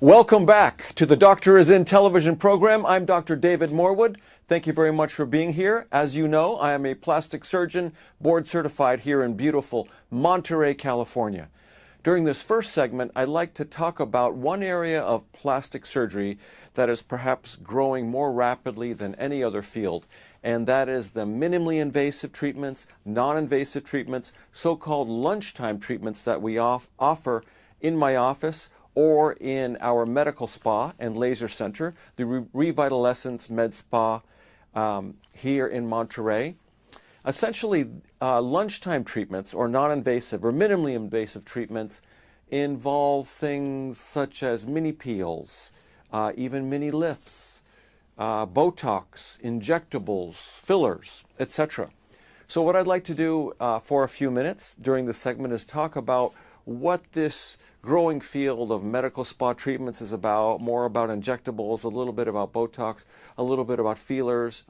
Welcome back to the Doctor is In television program. I'm Dr. David Morwood. Thank you very much for being here. As you know, I am a plastic surgeon, board certified here in beautiful Monterey, California. During this first segment, I'd like to talk about one area of plastic surgery that is perhaps growing more rapidly than any other field, and that is the minimally invasive treatments, non-invasive treatments, so-called lunchtime treatments that we offer in my office or in our medical spa and laser center, the Revitalescence Med Spa here in Monterey. Essentially, lunchtime treatments or non-invasive or minimally invasive treatments involve things such as mini peels, even mini lifts, Botox, injectables, fillers, etc. So what I'd like to do for a few minutes during this segment is talk about what this growing field of medical spa treatments is about, more about injectables, a little bit about Botox, a little bit about fillers,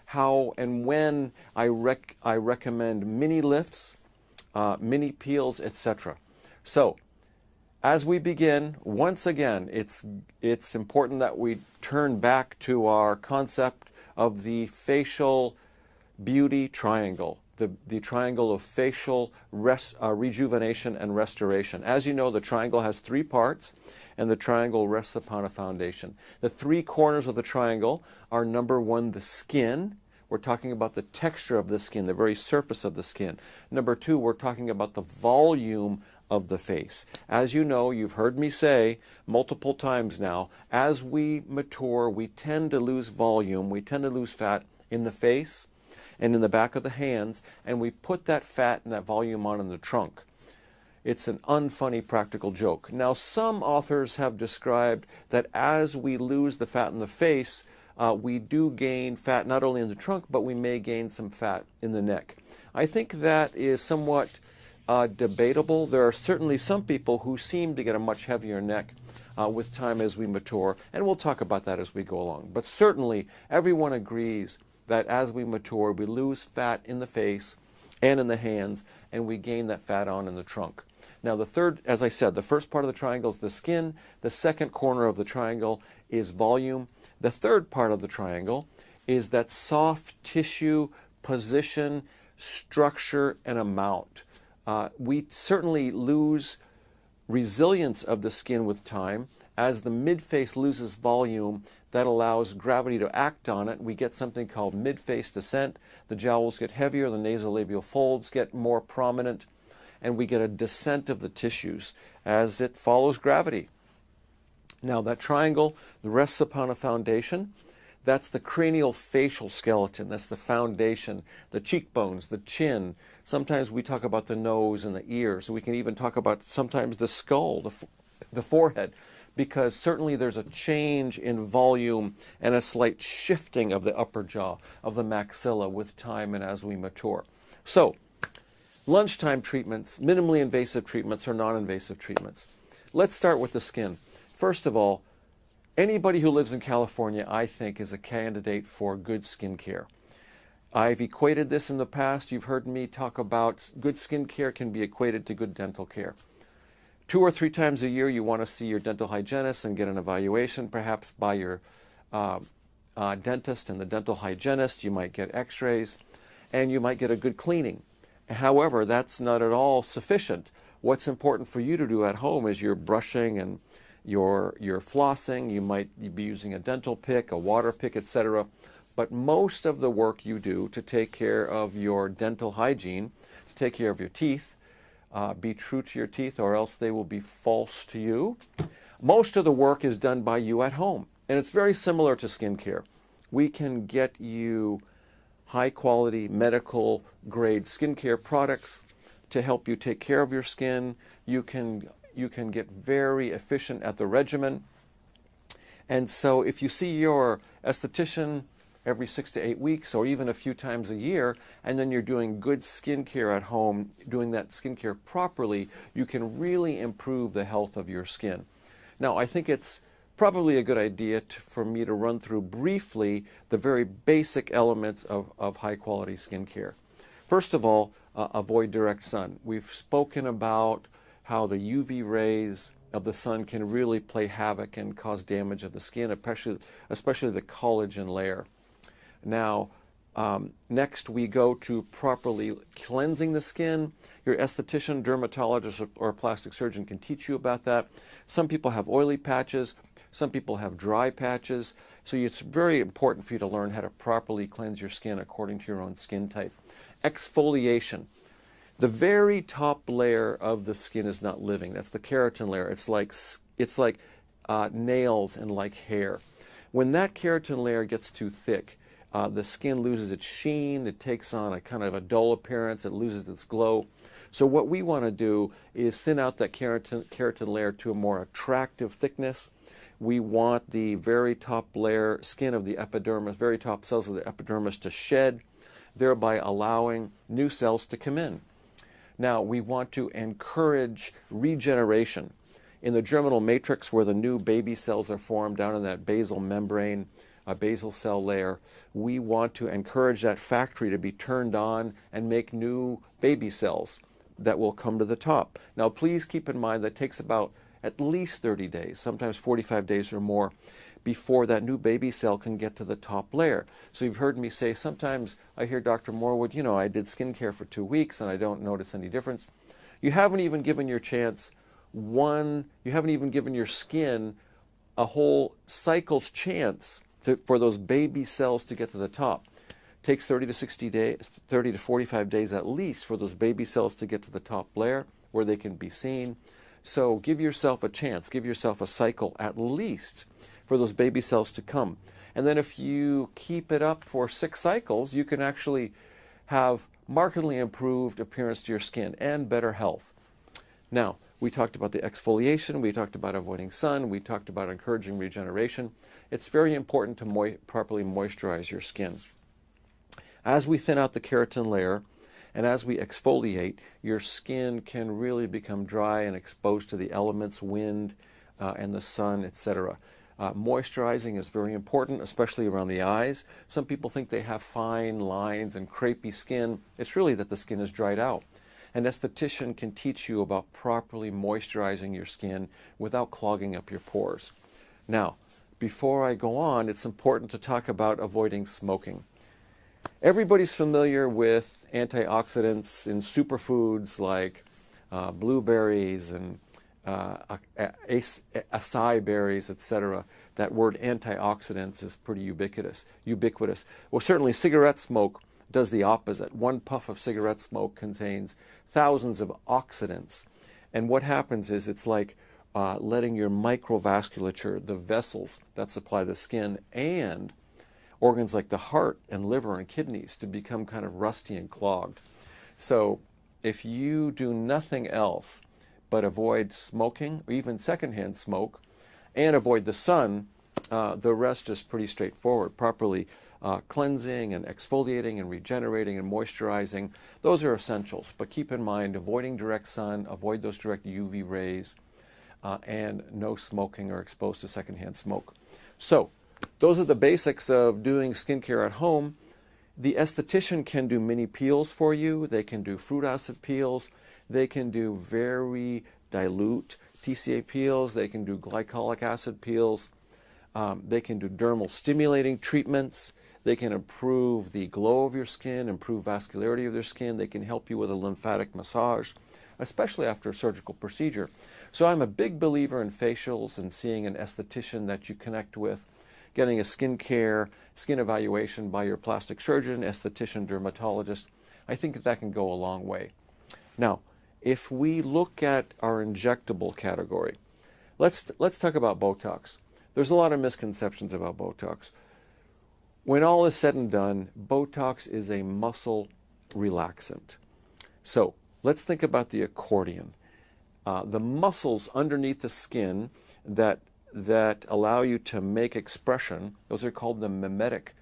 how and when I recommend mini lifts, mini peels, etc. So, as we begin, once again, it's important that we turn back to our concept of the facial beauty triangle. The triangle of facial rejuvenation and restoration. As you know, the triangle has three parts, and the triangle rests upon a foundation. The three corners of the triangle are, number one, the skin. We're talking about the texture of the skin, the very surface of the skin. Number two, we're talking about the volume of the face. As you know, you've heard me say multiple times now, as we mature, we tend to lose volume, we tend to lose fat in the face and in the back of the hands, and we put that fat and that volume on in the trunk. It's an unfunny practical joke. Now, some authors have described that as we lose the fat in the face, we do gain fat not only in the trunk, but we may gain some fat in the neck. I think that is somewhat debatable. There are certainly some people who seem to get a much heavier neck with time as we mature, and we'll talk about that as we go along. But certainly, everyone agrees that as we mature, we lose fat in the face and in the hands, and we gain that fat on in the trunk. Now, the third, as I said, the first part of the triangle is the skin. The second corner of the triangle is volume. The third part of the triangle is that soft tissue, position, structure, and amount. We certainly lose resilience of the skin with time. As the midface loses volume, that allows gravity to act on it. We get something called midface descent. The jowls get heavier, the nasolabial folds get more prominent, and we get a descent of the tissues as it follows gravity. Now, that triangle rests upon a foundation. That's the cranial facial skeleton. That's the foundation, the cheekbones, the chin. Sometimes we talk about the nose and the ears. We can even talk about sometimes the skull, the forehead, because certainly there's a change in volume and a slight shifting of the upper jaw, of the maxilla with time and as we mature. So, lunchtime treatments, minimally invasive treatments, or non-invasive treatments. Let's start with the skin. First of all, anybody who lives in California, I think, is a candidate for good skin care. I've equated this in the past. You've heard me talk about good skin care can be equated to good dental care. 2 or 3 times a year, you want to see your dental hygienist and get an evaluation, perhaps by your dentist and the dental hygienist. You might get x-rays, and you might get a good cleaning. However, that's not at all sufficient. What's important for you to do at home is your brushing and your flossing. You might be using a dental pick, a water pick, etc. But most of the work you do to take care of your dental hygiene, to take care of your teeth, be true to your teeth or else they will be false to you. Most of the work is done by you at home, and it's very similar to skincare. We can get you high quality medical grade skincare products to help you take care of your skin. You can get very efficient at the regimen. And so if you see your esthetician every 6 to 8 weeks or even a few times a year, and then you're doing good skincare at home, doing that skincare properly, you can really improve the health of your skin. Now, I think it's probably a good idea for me to run through briefly the very basic elements of high-quality skincare. First of all, avoid direct sun. We've spoken about how the UV rays of the sun can really play havoc and cause damage of the skin, especially the collagen layer. Now, next we go to properly cleansing the skin. Your esthetician, dermatologist, or plastic surgeon can teach you about that. Some people have oily patches, some people have dry patches, so it's very important for you to learn how to properly cleanse your skin according to your own skin type. Exfoliation. The very top layer of the skin is not living. That's the keratin layer. It's like nails and like hair. When that keratin layer gets too thick, the skin loses its sheen. It takes on a kind of a dull appearance. It loses its glow. So what we want to do is thin out that keratin layer to a more attractive thickness. We want the very top layer skin of the epidermis, very top cells of the epidermis to shed, thereby allowing new cells to come in. Now, we want to encourage regeneration. In the germinal matrix, where the new baby cells are formed down in that basal membrane, a basal cell layer, we want to encourage that factory to be turned on and make new baby cells that will come to the top. Now, please keep in mind that takes about at least 30 days, sometimes 45 days or more, before that new baby cell can get to the top layer. So you've heard me say, sometimes I hear Dr. Morwood, you know, I did skincare for 2 weeks and I don't notice any difference. You haven't even given your you haven't even given your skin a whole cycle's chance for those baby cells to get to the top. It takes 30 to 45 days at least for those baby cells to get to the top layer where they can be seen. So give yourself a chance, give yourself a cycle at least for those baby cells to come. And then if you keep it up for 6 cycles, you can actually have markedly improved appearance to your skin and better health. Now, we talked about the exfoliation, we talked about avoiding sun, we talked about encouraging regeneration. It's very important to properly moisturize your skin. As we thin out the keratin layer and as we exfoliate, your skin can really become dry and exposed to the elements, wind, and the sun, etc. Moisturizing is very important, especially around the eyes. Some people think they have fine lines and crepey skin. It's really that the skin is dried out. An esthetician can teach you about properly moisturizing your skin without clogging up your pores. Now, before I go on, it's important to talk about avoiding smoking. Everybody's familiar with antioxidants in superfoods like blueberries and acai berries, etc. That word antioxidants is pretty ubiquitous. Well, certainly cigarette smoke does the opposite. One puff of cigarette smoke contains thousands of oxidants. And what happens is it's like letting your microvasculature, the vessels that supply the skin, and organs like the heart and liver and kidneys to become kind of rusty and clogged. So if you do nothing else but avoid smoking, or even secondhand smoke, and avoid the sun, the rest is pretty straightforward. Properly cleansing and exfoliating and regenerating and moisturizing, those are essentials. But keep in mind, avoiding direct sun, avoid those direct UV rays, and no smoking or exposed to secondhand smoke. So those are the basics of doing skincare at home. The esthetician can do mini peels for you. They can do fruit acid peels. They can do very dilute TCA peels. They can do glycolic acid peels. They can do dermal stimulating treatments. They can improve the glow of your skin, improve vascularity of their skin. They can help you with a lymphatic massage, especially after a surgical procedure. So I'm a big believer in facials and seeing an esthetician that you connect with, getting a skin evaluation by your plastic surgeon, esthetician, dermatologist. I think that can go a long way. Now, if we look at our injectable category, let's talk about Botox. There's a lot of misconceptions about Botox. When all is said and done, Botox is a muscle relaxant. So let's think about the accordion. The muscles underneath the skin that allow you to make expression, those are called the mimetic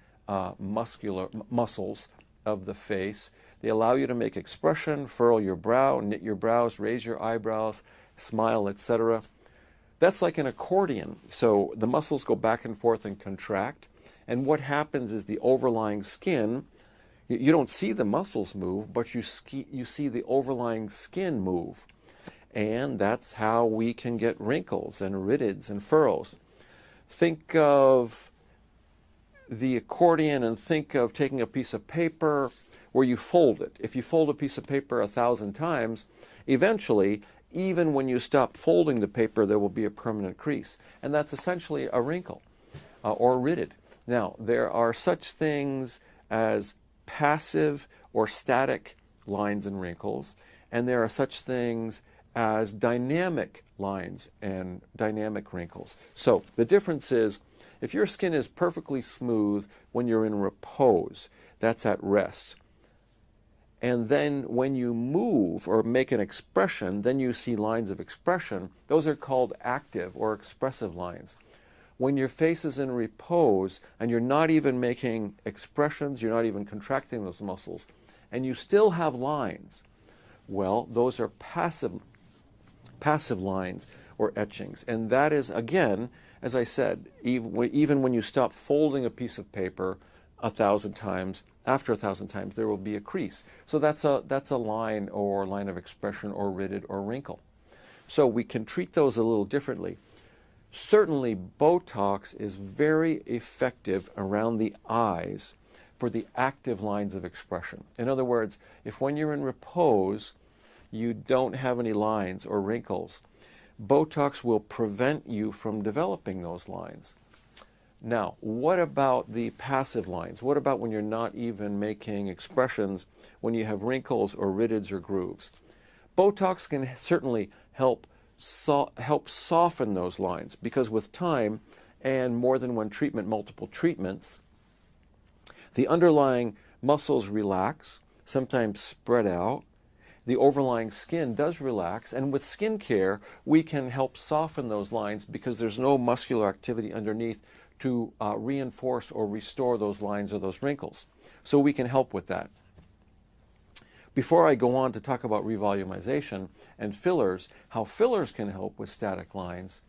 muscular muscles of the face. They allow you to make expression, furrow your brow, knit your brows, raise your eyebrows, smile, etc. That's like an accordion. So the muscles go back and forth and contract. And what happens is the overlying skin, you don't see the muscles move, but you see the overlying skin move. And that's how we can get wrinkles and irides and furrows. Think of the accordion and think of taking a piece of paper where you fold it. If you fold a piece of paper 1,000 times, eventually, even when you stop folding the paper, there will be a permanent crease. And that's essentially a wrinkle or rided. Now, there are such things as passive or static lines and wrinkles, and there are such things as dynamic lines and dynamic wrinkles. So the difference is, if your skin is perfectly smooth when you're in repose, that's at rest. And then when you move or make an expression, then you see lines of expression. Those are called active or expressive lines. When your face is in repose and you're not even making expressions, you're not even contracting those muscles, and you still have lines, well, those are passive lines or etchings. And that is, again, as I said, even when you stop folding a piece of paper 1,000 times, after 1,000 times, there will be a crease. So that's a line or line of expression or rided or wrinkle. So we can treat those a little differently. Certainly, Botox is very effective around the eyes for the active lines of expression. In other words, if when you're in repose, you don't have any lines or wrinkles, Botox will prevent you from developing those lines. Now, what about the passive lines? What about when you're not even making expressions, when you have wrinkles or irides or grooves? Botox can certainly help soften those lines, because with time and more than one treatment, multiple treatments, the underlying muscles relax, sometimes spread out. The overlying skin does relax, and with skin care, we can help soften those lines because there's no muscular activity underneath to reinforce or restore those lines or those wrinkles. So we can help with that. Before I go on to talk about revolumization and fillers, how fillers can help with static lines,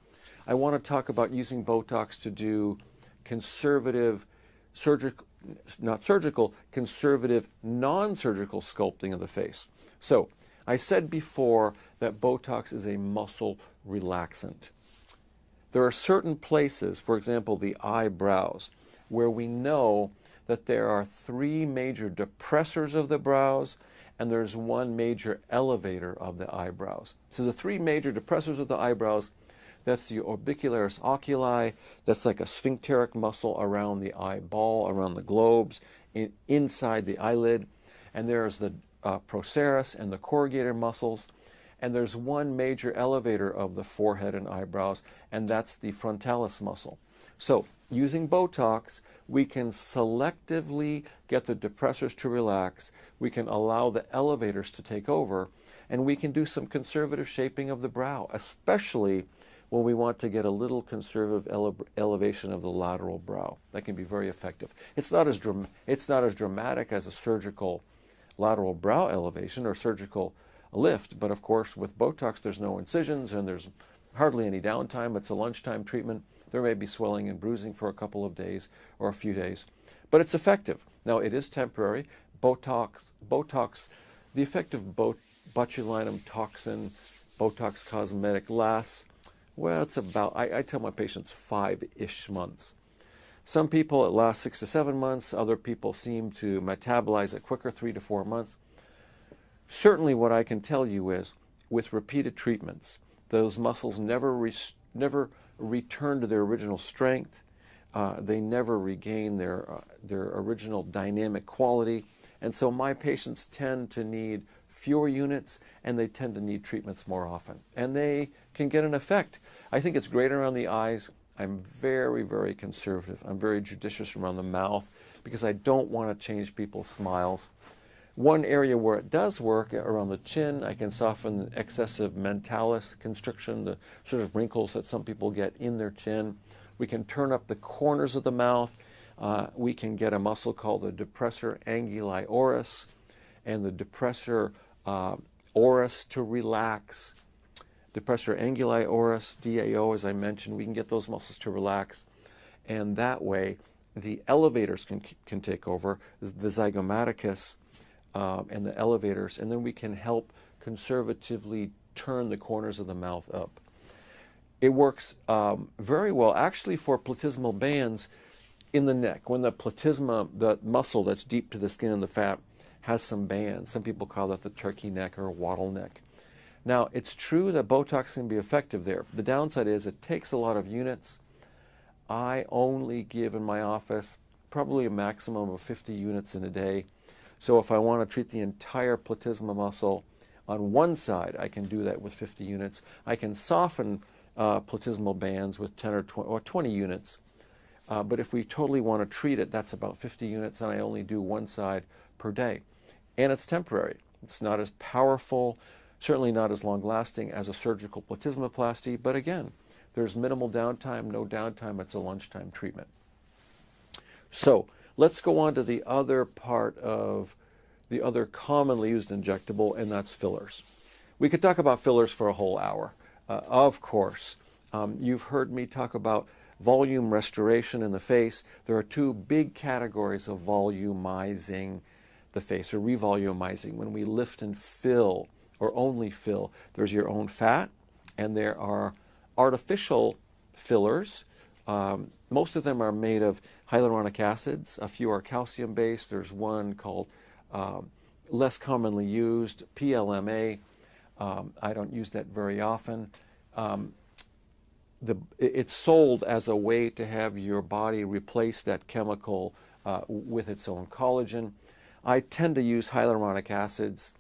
I want to talk about using Botox to do conservative, conservative non-surgical sculpting of the face. So, I said before that Botox is a muscle relaxant. There are certain places, for example, the eyebrows, where we know that there are 3 major depressors of the brows, and there's 1 major elevator of the eyebrows. So the 3 major depressors of the eyebrows, that's the orbicularis oculi, that's like a sphincteric muscle around the eyeball, around the globes, inside the eyelid, and there's the procerus and the corrugator muscles, and there's 1 major elevator of the forehead and eyebrows, and that's the frontalis muscle. So, using Botox, we can selectively get the depressors to relax, we can allow the elevators to take over, and we can do some conservative shaping of the brow, especially when we want to get a little conservative elevation of the lateral brow. That can be very effective. It's not as dramatic as a surgical lateral brow elevation or surgical lift, but of course with Botox there's no incisions and there's hardly any downtime. It's a lunchtime treatment. There may be swelling and bruising for a couple of days or a few days, but it's effective. Now it is temporary. Botox, the effect of botulinum toxin, Botox cosmetic lasts, well, it's about, I tell my patients 5-ish months. Some people it lasts 6 to 7 months. Other people seem to metabolize it quicker, 3 to 4 months. Certainly what I can tell you is, with repeated treatments, those muscles never return to their original strength. They never regain their original dynamic quality. And so my patients tend to need fewer units, and they tend to need treatments more often. And they can get an effect. I think it's great around the eyes. I'm very, very conservative. I'm very judicious around the mouth because I don't want to change people's smiles. One area where it does work, around the chin, I can soften excessive mentalis constriction, the sort of wrinkles that some people get in their chin. We can turn up the corners of the mouth. We can get a muscle called the depressor anguli oris and the depressor oris to relax. Depressor anguli oris, DAO, as I mentioned, we can get those muscles to relax. And that way, the elevators can take over, the zygomaticus and the elevators, and then we can help conservatively turn the corners of the mouth up. It works very well actually for platysmal bands in the neck. When the platysma, the muscle that's deep to the skin and the fat, has some bands. Some people call that the turkey neck or wattle neck. Now, it's true that Botox can be effective there. The downside is it takes a lot of units. I only give in my office probably a maximum of 50 units in a day. So if I want to treat the entire platysma muscle on one side, I can do that with 50 units. I can soften platysmal bands with 10 or 20 units. But if we totally want to treat it, that's about 50 units, and I only do one side per day. And it's temporary. It's not as powerful, certainly not as long-lasting as a surgical platysmoplasty, but again, there's minimal downtime, no downtime. It's a lunchtime treatment. So let's go on to the other part of the other commonly used injectable, and that's fillers. We could talk about fillers for a whole hour. Of course, you've heard me talk about volume restoration in the face. There are two big categories of volumizing the face, or revolumizing. When we lift and fill, or only fill, there's your own fat, and there are artificial fillers. Most of them are made of hyaluronic acids. A few are calcium-based. There's one called, less commonly used, PLMA. I don't use that very often. It's sold as a way to have your body replace that chemical with its own collagen. I tend to use hyaluronic acids,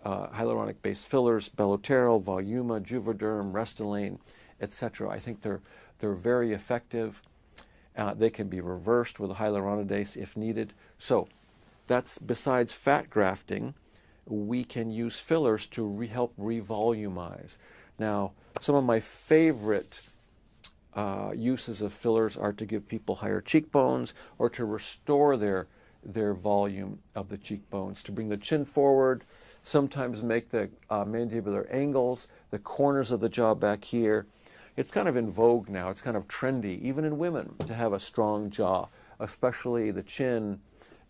hyaluronic-based fillers, Belotero, Voluma, Juvederm, Restylane, etc. I think they're very effective. They can be reversed with a hyaluronidase if needed. So that's, besides fat grafting, we can use fillers to help revolumize. Now, some of my favorite uses of fillers are to give people higher cheekbones, or to restore their volume of the cheekbones, to bring the chin forward, sometimes make the mandibular angles, the corners of the jaw back here. It's kind of in vogue now. It's kind of trendy, even in women, to have a strong jaw, especially the chin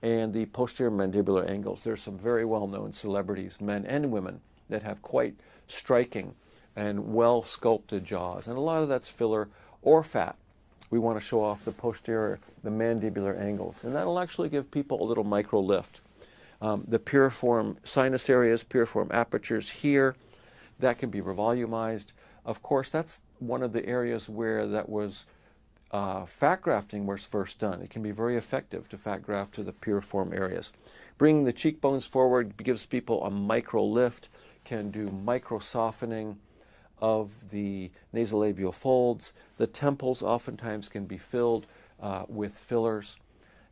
and the posterior mandibular angles. There's some very well-known celebrities, men and women, that have quite striking and well-sculpted jaws. And a lot of that's filler or fat. We want to show off the posterior, the mandibular angles. And that'll actually give people a little micro lift. The piriform sinus areas, piriform apertures here, that can be revolumized. Of course, that's one of the areas where that was fat grafting was first done. It can be very effective to fat graft to the piriform areas. Bringing the cheekbones forward gives people a micro lift, can do micro softening of the nasolabial folds. The temples oftentimes can be filled with fillers.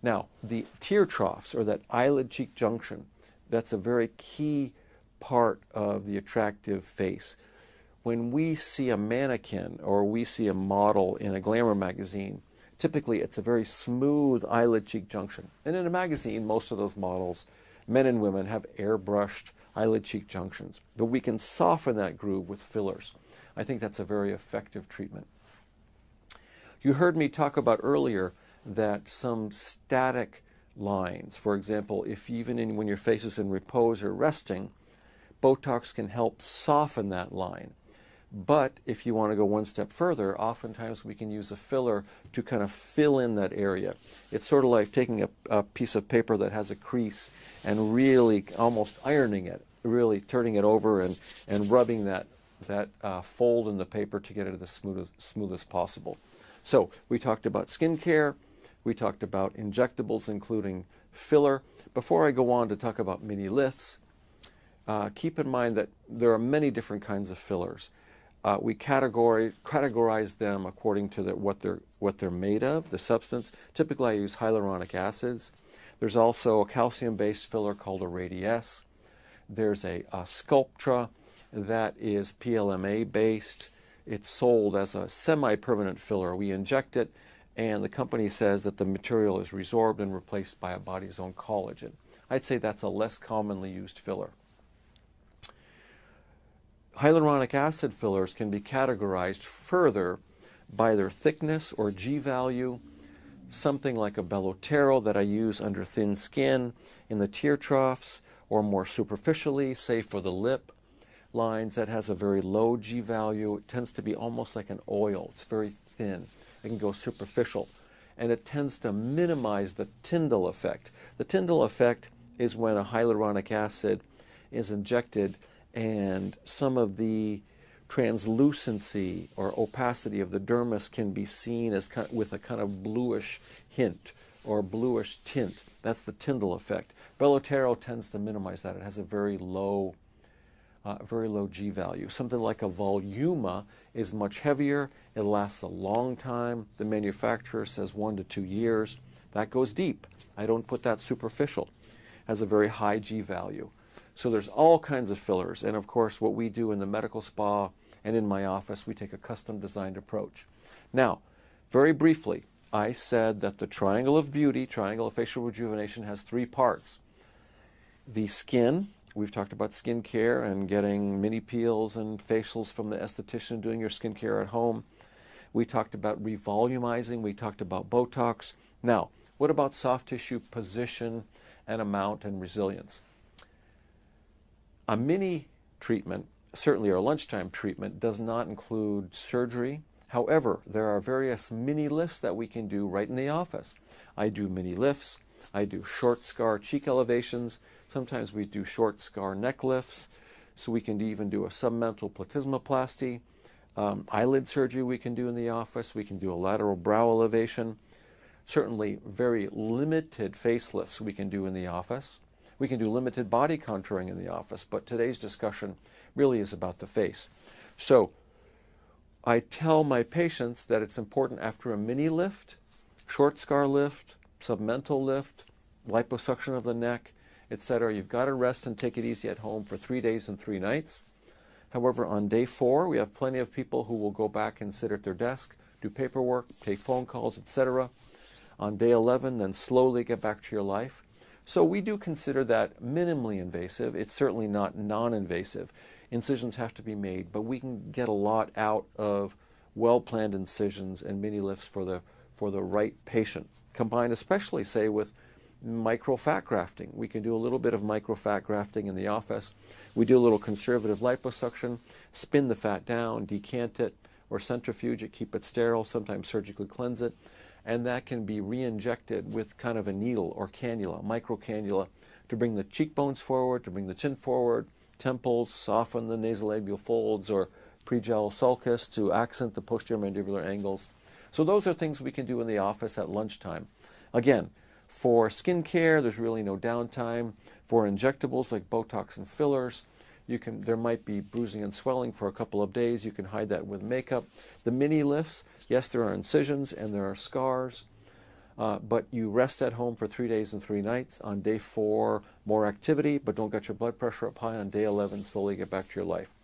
Now, the tear troughs, or that eyelid-cheek junction, that's a very key part of the attractive face. When we see a mannequin or we see a model in a glamour magazine, typically it's a very smooth eyelid-cheek junction. And in a magazine, most of those models, men and women, have airbrushed eyelid-cheek junctions. But we can soften that groove with fillers. I think that's a very effective treatment. You heard me talk about earlier that some static lines, for example, if even when your face is in repose or resting, Botox can help soften that line. But if you want to go one step further, oftentimes we can use a filler to kind of fill in that area. It's sort of like taking a piece of paper that has a crease and really almost ironing it, really turning it over and rubbing that fold in the paper to get it as smooth as possible. So we talked about skincare, we talked about injectables, including filler. Before I go on to talk about mini lifts, keep in mind that there are many different kinds of fillers. We categorize them according to what they're made of, the substance. Typically, I use hyaluronic acids. There's also a calcium-based filler called a Radiesse. There's a Sculptra that is PLMA-based. It's sold as a semi-permanent filler. We inject it, and the company says that the material is resorbed and replaced by a body's own collagen. I'd say that's a less commonly used filler. Hyaluronic acid fillers can be categorized further by their thickness or G value. Something like a Belotero that I use under thin skin in the tear troughs, or more superficially, say for the lip. lines, that has a very low G value. It tends to be almost like an oil. It's very thin. It can go superficial. And it tends to minimize the Tyndall effect. The Tyndall effect is when a hyaluronic acid is injected and some of the translucency or opacity of the dermis can be seen as with a kind of bluish hint or bluish tint. That's the Tyndall effect. Belotero tends to minimize that. It has a very low G value. Something like a Voluma is much heavier. It lasts a long time. The manufacturer says 1 to 2 years. That goes deep. I don't put that superficial. Has a very high G value. So there's all kinds of fillers. And of course, what we do in the medical spa and in my office, we take a custom designed approach. Now, very briefly, I said that the triangle of beauty, triangle of facial rejuvenation, has 3 parts. The skin, we've talked about skin care and getting mini peels and facials from the esthetician, doing your skin care at home. We talked about revolumizing. We talked about Botox. Now, what about soft tissue position and amount and resilience? A mini treatment, certainly our lunchtime treatment, does not include surgery. However, there are various mini lifts that we can do right in the office. I do mini lifts. I do short scar cheek elevations. Sometimes we do short scar neck lifts. So we can even do a submental platysmoplasty. Eyelid surgery we can do in the office. We can do a lateral brow elevation. Certainly very limited facelifts we can do in the office. We can do limited body contouring in the office, but today's discussion really is about the face. So I tell my patients that it's important after a mini lift, short scar lift, submental lift, liposuction of the neck, etc. You've got to rest and take it easy at home for 3 days and 3 nights. However, on day 4, we have plenty of people who will go back and sit at their desk, do paperwork, take phone calls, etc. On day 11, then slowly get back to your life. So we do consider that minimally invasive. It's certainly not non-invasive. Incisions have to be made, but we can get a lot out of well-planned incisions and mini lifts for the right patient, combined especially, say, with micro-fat grafting. We can do a little bit of micro-fat grafting in the office. We do a little conservative liposuction, spin the fat down, decant it, or centrifuge it, keep it sterile, sometimes surgically cleanse it, and that can be re-injected with kind of a needle or cannula, micro-cannula, to bring the cheekbones forward, to bring the chin forward, temples, soften the nasolabial folds, or pre-gel sulcus to accent the posterior mandibular angles. So those are things we can do in the office at lunchtime. Again, for skin care, there's really no downtime. For injectables like Botox and fillers, there might be bruising and swelling for a couple of days. You can hide that with makeup. The mini lifts, yes, there are incisions and there are scars, but you rest at home for 3 days and 3 nights. On day 4, more activity, but don't get your blood pressure up high. On day 11, slowly get back to your life.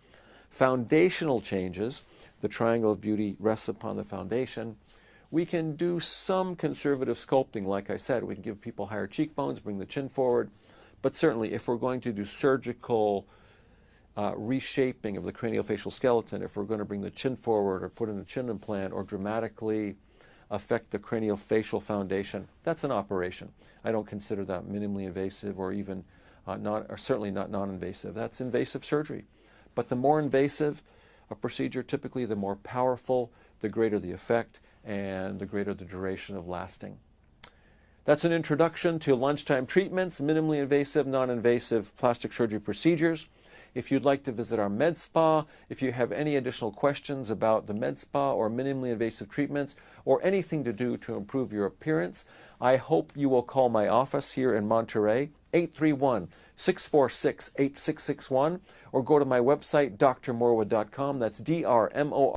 Foundational changes, the triangle of beauty rests upon the foundation. We can do some conservative sculpting, like I said. We can give people higher cheekbones, bring the chin forward. But certainly, if we're going to do surgical reshaping of the craniofacial skeleton, if we're going to bring the chin forward or put in a chin implant or dramatically affect the craniofacial foundation, that's an operation. I don't consider that minimally invasive or even certainly not non-invasive. That's invasive surgery. But the more invasive a procedure, typically the more powerful, the greater the effect, and the greater the duration of lasting. That's an introduction to lunchtime treatments, minimally invasive, non-invasive plastic surgery procedures. If you'd like to visit our med spa, if you have any additional questions about the med spa or minimally invasive treatments or anything to do to improve your appearance, I hope you will call my office here in Monterey, 831-646-8661, or go to my website, drmorwood.com. That's DRMOR